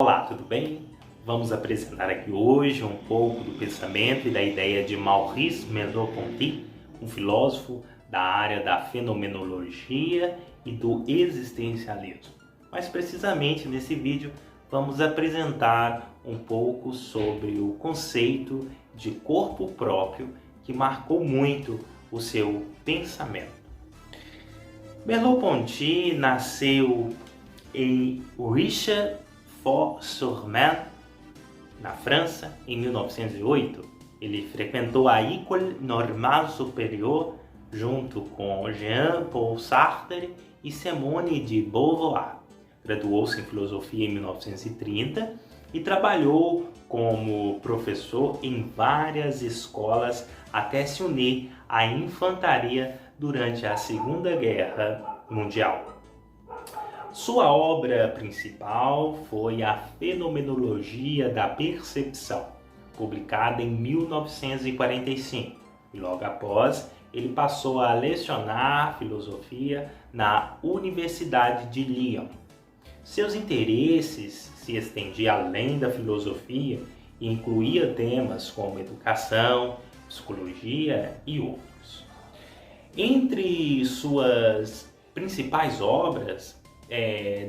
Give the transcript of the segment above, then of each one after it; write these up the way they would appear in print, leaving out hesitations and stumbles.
Olá, tudo bem? Vamos apresentar aqui hoje um pouco do pensamento e da ideia de Maurice Merleau-Ponty, um filósofo da área da fenomenologia e do existencialismo. Mais precisamente nesse vídeo vamos apresentar um pouco sobre o conceito de corpo próprio que marcou muito o seu pensamento. Merleau-Ponty nasceu em Richefort-sur-Mer, na França, em 1908. Ele frequentou a École Normale Supérieure junto com Jean-Paul Sartre e Simone de Beauvoir. Graduou-se em filosofia em 1930 e trabalhou como professor em várias escolas até se unir à infantaria durante a Segunda Guerra Mundial. Sua obra principal foi A Fenomenologia da Percepção, publicada em 1945, e logo após ele passou a lecionar filosofia na Universidade de Lyon. Seus interesses se estendiam além da filosofia e incluía temas como educação, psicologia e outros. Entre suas principais obras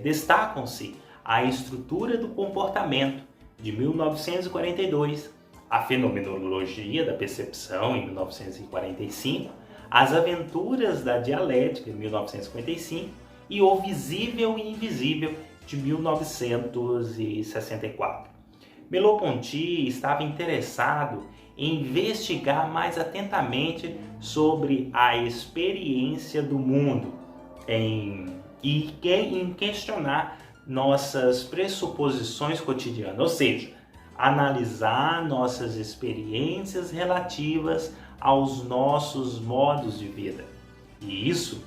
destacam-se A Estrutura do Comportamento, de 1942, A Fenomenologia da Percepção, em 1945, As Aventuras da Dialética, em 1955, e O Visível e Invisível, de 1964. Merleau-Ponty estava interessado em investigar mais atentamente sobre a experiência do mundo, em questionar nossas pressuposições cotidianas, ou seja, analisar nossas experiências relativas aos nossos modos de vida. E isso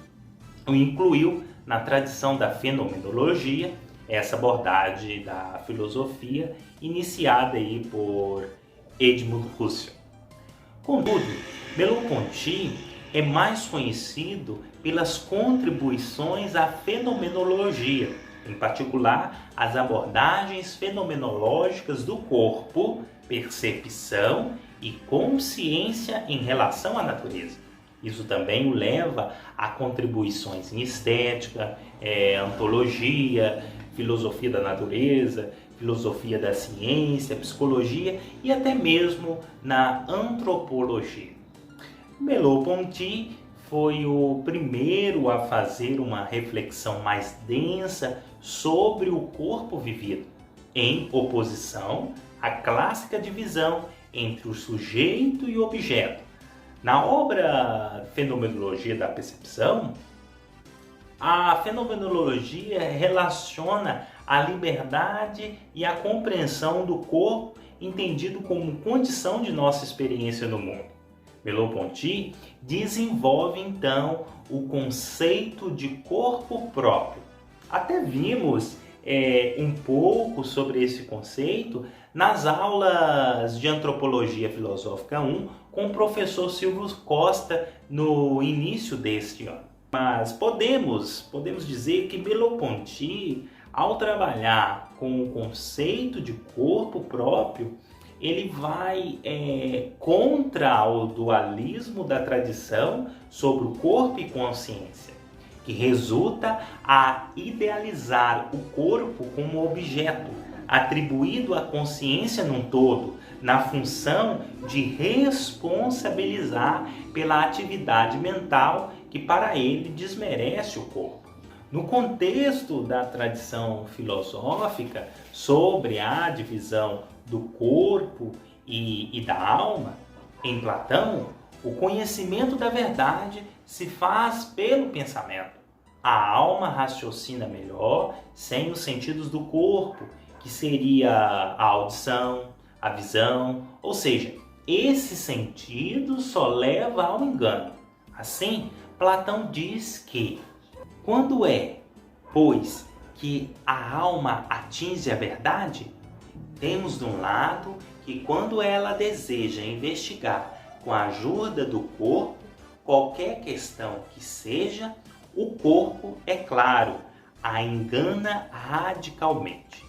o incluiu na tradição da fenomenologia, essa abordagem da filosofia iniciada aí por Edmund Husserl. Contudo, Merleau-Ponty é mais conhecido pelas contribuições à fenomenologia, em particular as abordagens fenomenológicas do corpo, percepção e consciência em relação à natureza. Isso também o leva a contribuições em estética, ontologia, filosofia da natureza, filosofia da ciência, psicologia e até mesmo na antropologia. Merleau-Ponty foi o primeiro a fazer uma reflexão mais densa sobre o corpo vivido, em oposição à clássica divisão entre o sujeito e o objeto. Na obra Fenomenologia da Percepção, a fenomenologia relaciona a liberdade e a compreensão do corpo entendido como condição de nossa experiência no mundo. Merleau-Ponty desenvolve então o conceito de corpo próprio. Até vimos um pouco sobre esse conceito nas aulas de Antropologia Filosófica 1 com o professor Silvio Costa no início deste ano. Mas podemos dizer que Merleau-Ponty, ao trabalhar com o conceito de corpo próprio, ele vai contra o dualismo da tradição sobre o corpo e consciência, que resulta a idealizar o corpo como objeto, atribuído à consciência num todo, na função de responsabilizar pela atividade mental que para ele desmerece o corpo. No contexto da tradição filosófica sobre a divisão do corpo e da alma, em Platão, o conhecimento da verdade se faz pelo pensamento. A alma raciocina melhor sem os sentidos do corpo, que seria a audição, a visão, ou seja, esse sentido só leva ao engano. Assim, Platão diz que quando pois, que a alma atinge a verdade, temos de um lado que quando ela deseja investigar com a ajuda do corpo qualquer questão que seja, o corpo, é claro, a engana radicalmente.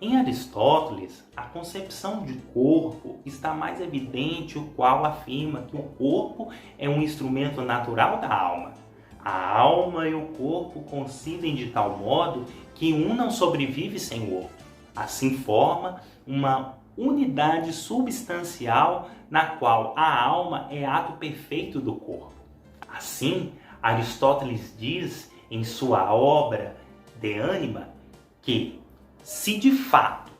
Em Aristóteles, a concepção de corpo está mais evidente, o qual afirma que o corpo é um instrumento natural da alma. A alma e o corpo coincidem de tal modo que um não sobrevive sem o outro. Assim forma uma unidade substancial na qual a alma é ato perfeito do corpo. Assim, Aristóteles diz em sua obra De Anima que, se de fato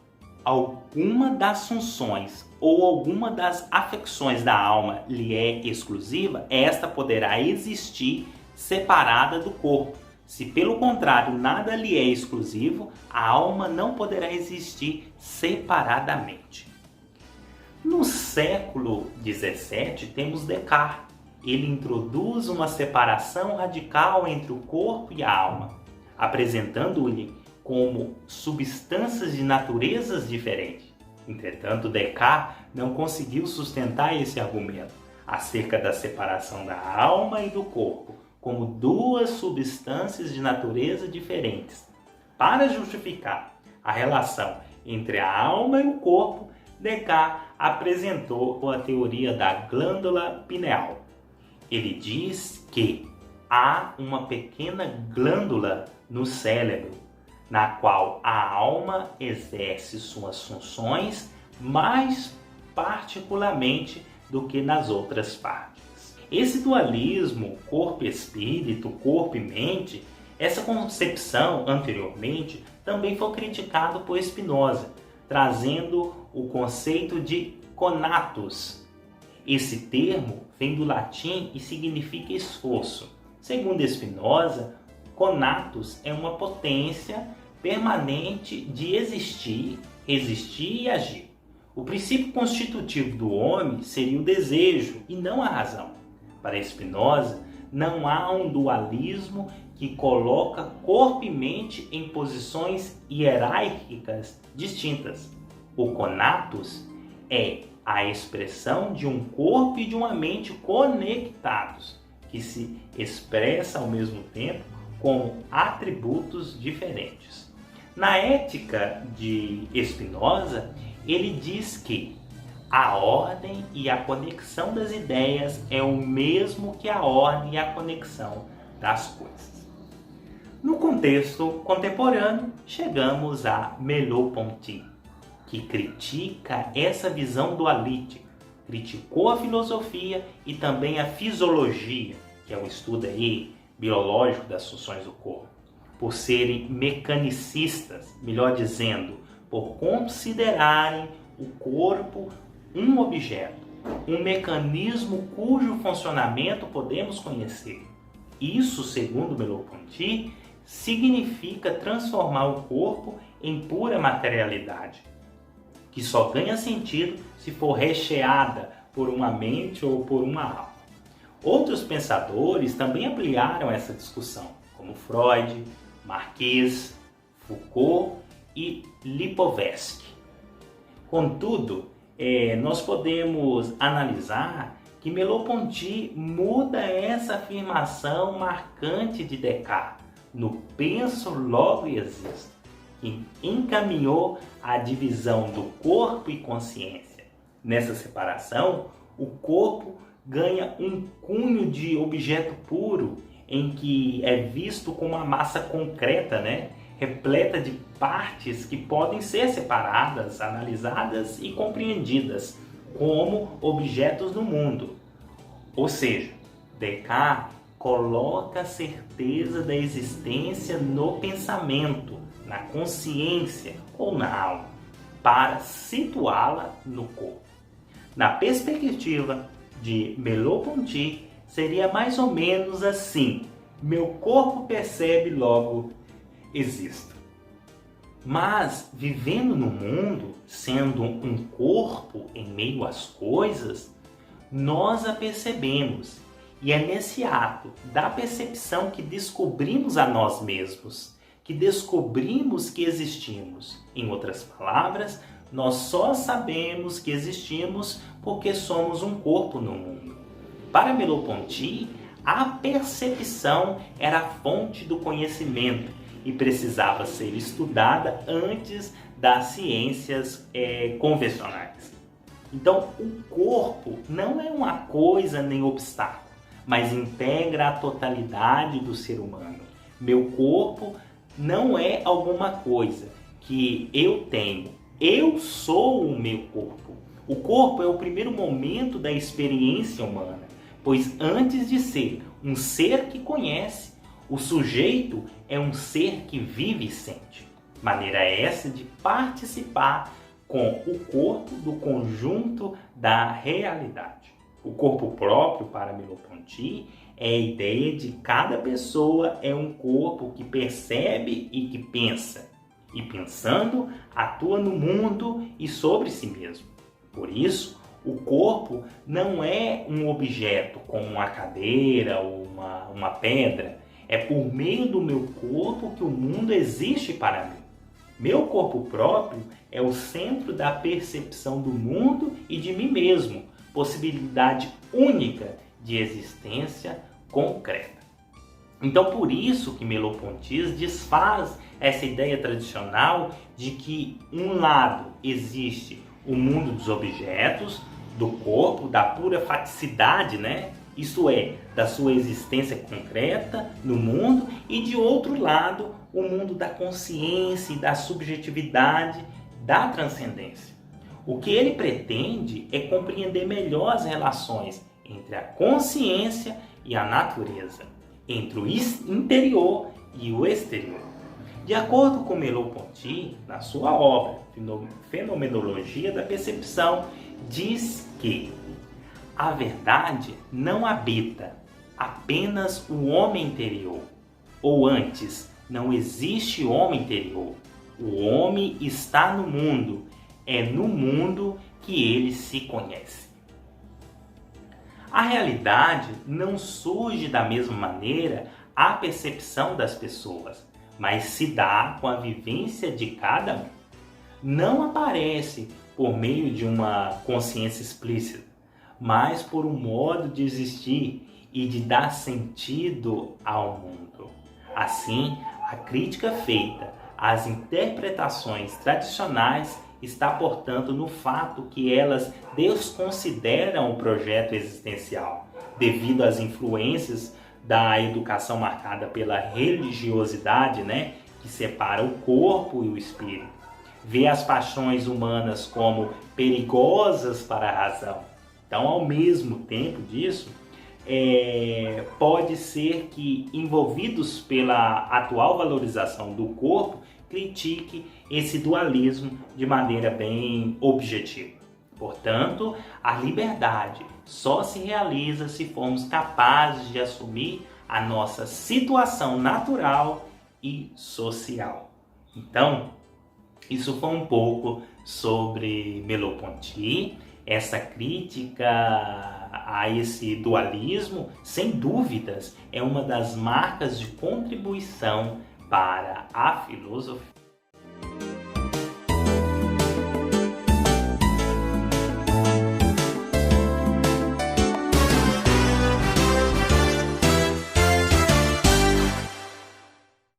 alguma das funções ou alguma das afecções da alma lhe é exclusiva, esta poderá existir separada do corpo. Se pelo contrário nada lhe é exclusivo, a alma não poderá existir separadamente. No século XVII temos Descartes. Ele introduz uma separação radical entre o corpo e a alma, apresentando-lhe como substâncias de naturezas diferentes. Entretanto, Descartes não conseguiu sustentar esse argumento acerca da separação da alma e do corpo como duas substâncias de natureza diferentes. Para justificar a relação entre a alma e o corpo, Descartes apresentou a teoria da glândula pineal. Ele diz que há uma pequena glândula no cérebro, na qual a alma exerce suas funções mais particularmente do que nas outras partes. Esse dualismo corpo-espírito, corpo e mente, essa concepção anteriormente também foi criticado por Spinoza, trazendo o conceito de conatus. Esse termo vem do latim e significa esforço. Segundo Spinoza, conatus é uma potência permanente de existir, resistir e agir. O princípio constitutivo do homem seria o desejo e não a razão. Para Spinoza, não há um dualismo que coloca corpo e mente em posições hierárquicas distintas. O conatus é a expressão de um corpo e de uma mente conectados, que se expressa ao mesmo tempo como atributos diferentes. Na Ética de Spinoza, ele diz que a ordem e a conexão das ideias é o mesmo que a ordem e a conexão das coisas. No contexto contemporâneo, chegamos a Merleau-Ponty, que critica essa visão dualítica, criticou a filosofia e também a fisiologia, que é o estudo aí biológico das funções do corpo, por serem mecanicistas, melhor dizendo, por considerarem o corpo um objeto, um mecanismo cujo funcionamento podemos conhecer. Isso, segundo Merleau-Ponty, significa transformar o corpo em pura materialidade, que só ganha sentido se for recheada por uma mente ou por uma alma. Outros pensadores também ampliaram essa discussão, como Freud, Marquez, Foucault e Lipovetsky. Contudo, nós podemos analisar que Merleau-Ponty muda essa afirmação marcante de Descartes no penso logo existo, que encaminhou a divisão do corpo e consciência. Nessa separação, o corpo ganha um cunho de objeto puro, em que é visto como uma massa concreta, repleta de partes que podem ser separadas, analisadas e compreendidas como objetos do mundo. Ou seja, Descartes coloca a certeza da existência no pensamento, na consciência ou na alma, para situá-la no corpo. Na perspectiva de Merleau-Ponty, seria mais ou menos assim: meu corpo percebe, logo existo. Mas, vivendo no mundo, sendo um corpo em meio às coisas, nós a percebemos. E é nesse ato da percepção que descobrimos a nós mesmos, que descobrimos que existimos. Em outras palavras, nós só sabemos que existimos porque somos um corpo no mundo. Para Merleau-Ponty, A percepção era a fonte do conhecimento e precisava ser estudada antes das ciências convencionais. Então, o corpo não é uma coisa nem obstáculo, mas integra a totalidade do ser humano. Meu corpo não é alguma coisa que eu tenho, eu sou o meu corpo. O corpo é o primeiro momento da experiência humana, pois antes de ser um ser que conhece, o sujeito é um ser que vive e sente. Maneira essa de participar com o corpo do conjunto da realidade. O corpo próprio, para Merleau-Ponty, é a ideia de cada pessoa é um corpo que percebe e que pensa, e pensando, atua no mundo e sobre si mesmo. Por isso, o corpo não é um objeto como uma cadeira ou uma pedra. É por meio do meu corpo que o mundo existe para mim. Meu corpo próprio é o centro da percepção do mundo e de mim mesmo, possibilidade única de existência concreta. Então, por isso que Merleau-Ponty desfaz essa ideia tradicional de que um lado existe o mundo dos objetos, do corpo, da pura faticidade, né? Isso é, da sua existência concreta no mundo, e de outro lado, o mundo da consciência e da subjetividade, da transcendência. O que ele pretende é compreender melhor as relações entre a consciência e a natureza, entre o interior e o exterior. De acordo com Merleau-Ponty, na sua obra Fenomenologia da Percepção, diz que a verdade não habita apenas o homem interior, ou antes, não existe homem interior. O homem está no mundo, é no mundo que ele se conhece. A realidade não surge da mesma maneira à percepção das pessoas, mas se dá com a vivência de cada um. Não aparece por meio de uma consciência explícita, mas por um modo de existir e de dar sentido ao mundo. Assim, a crítica feita às interpretações tradicionais está, portanto, no fato que elas desconsideram o projeto existencial, devido às influências da educação marcada pela religiosidade, né, que separa o corpo e o espírito. Vê as paixões humanas como perigosas para a razão. Então, ao mesmo tempo disso, pode ser que, envolvidos pela atual valorização do corpo, critique esse dualismo de maneira bem objetiva. Portanto, a liberdade só se realiza se formos capazes de assumir a nossa situação natural e social. Então, isso foi um pouco sobre Merleau-Ponty. Essa crítica a esse dualismo, sem dúvidas, é uma das marcas de contribuição para a filosofia.